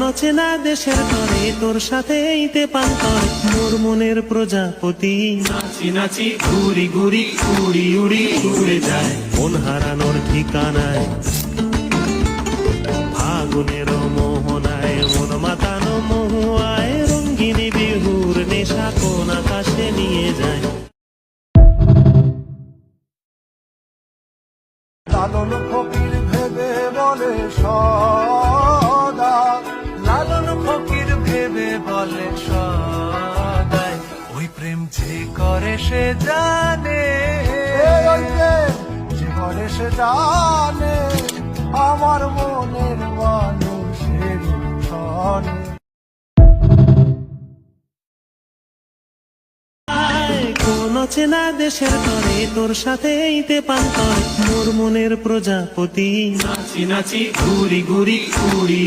অচেনা দেশের তরে তোর সাথে ইতে পান্তর মোর মনের প্রজাপতি নাচি নাচি ঘুরি ঘুরি উড়ি উড়ি উড়ে যায় মন হারানোর ঠিকানায় ফাগুনের মোহনায় মন মাতানো মহুয়ায় রঙ্গিনী বিহুর নেশা কোন আকাশে নিয়ে যায়। লালন ফকির ভেবে বলে সদা, লালন ফকির ভেবে বলে সদাই ওই প্রেম যে করে সে জানে, ওই প্রেম যে করে সে জানে আমার মনের মানুষের সনে। কোন অচেনা দেশের তরে তোর সাথে ইতে পান্তর মোর মনের প্রজাপতি নাচি নাচি ঘুরি ঘুরি উড়ি